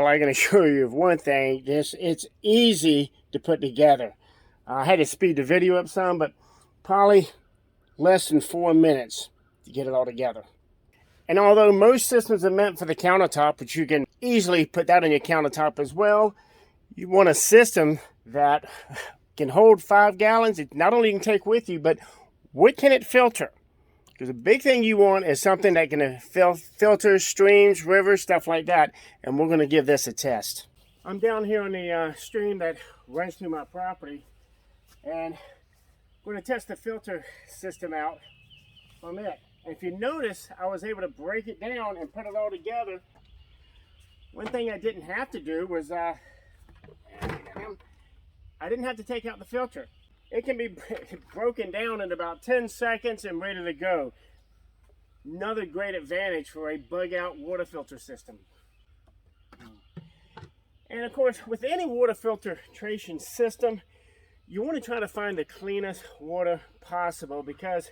I'm going to show you of one thing. It's easy to put together. I had to speed the video up some, but probably less than 4 minutes to get it all together. And although most systems are meant for the countertop, but you can easily put that on your countertop as well, you want a system that can hold 5 gallons. It not only can take with you, but what can it filter? Because the big thing you want is something that can filter streams, rivers, stuff like that. And we're going to give this a test. I'm down here on the stream that runs through my property. And we're going to test the filter system out from it. And if you notice, I was able to break it down and put it all together. One thing I didn't have to do was, I didn't have to take out the filter. It can be broken down in about 10 seconds and ready to go. Another great advantage for a bug-out water filter system. And of course, with any water filtration system, you want to try to find the cleanest water possible, because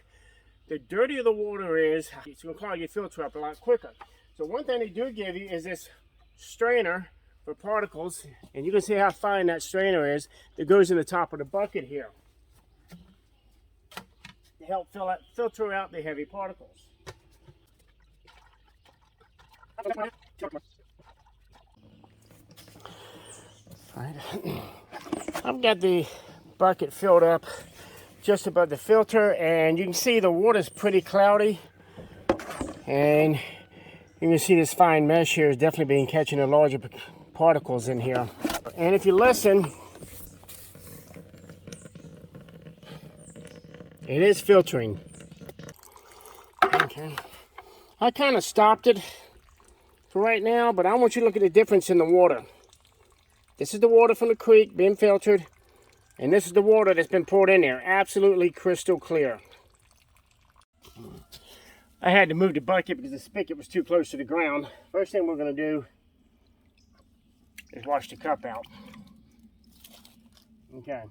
the dirtier the water is, it's going to clog your filter up a lot quicker. So one thing they do give you is this strainer for particles, and you can see how fine that strainer is that goes in the top of the bucket here to help filter out the heavy particles. I've got the bucket filled up just above the filter, and you can see the water's pretty cloudy, and you can see this fine mesh here is definitely being catching the larger particles in here. And if you listen, it is filtering. Okay, I kind of stopped it for right now, but I want you to look at the difference in the water. This is the water from the creek being filtered, and this is the water that's been poured in there. Absolutely crystal clear. I had to move the bucket because the spigot was too close to the ground. First thing we're going to do is wash the cup out. Okay.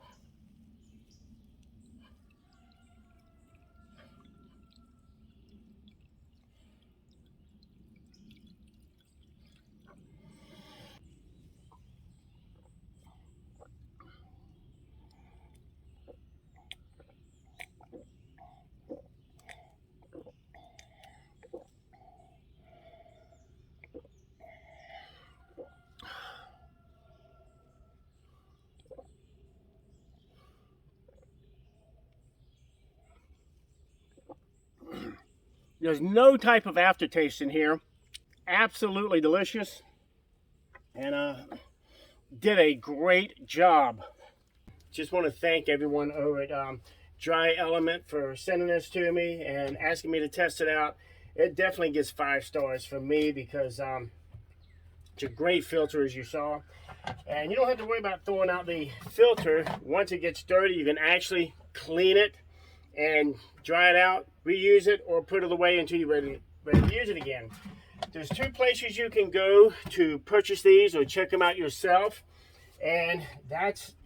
There's no type of aftertaste in here. Absolutely delicious. And did a great job. Just want to thank everyone over at Dry Element for sending this to me and asking me to test it out. It definitely gets 5 stars from me because it's a great filter, as you saw. And you don't have to worry about throwing out the filter. Once it gets dirty, you can actually clean it and dry it out, reuse it, or put it away until you're ready to use it again. There's 2 places you can go to purchase these or check them out yourself, and that's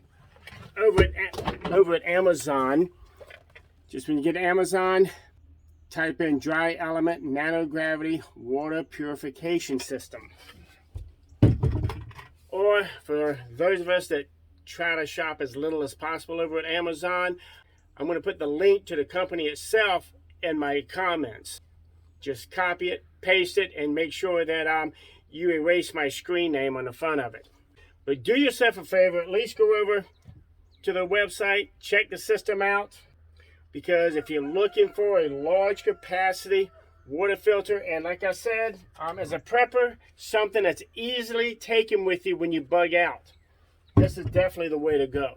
over at Amazon. Just when you get to Amazon, type in Dry Element Nano Gravity Water Purification System. Or for those of us that try to shop as little as possible over at Amazon, I'm going to put the link to the company itself in my comments. Just copy it, paste it, and make sure that you erase my screen name on the front of it. But do yourself a favor, at least go over to the website, check the system out, because if you're looking for a large capacity water filter, and like I said, as a prepper, something that's easily taken with you when you bug out, this is definitely the way to go.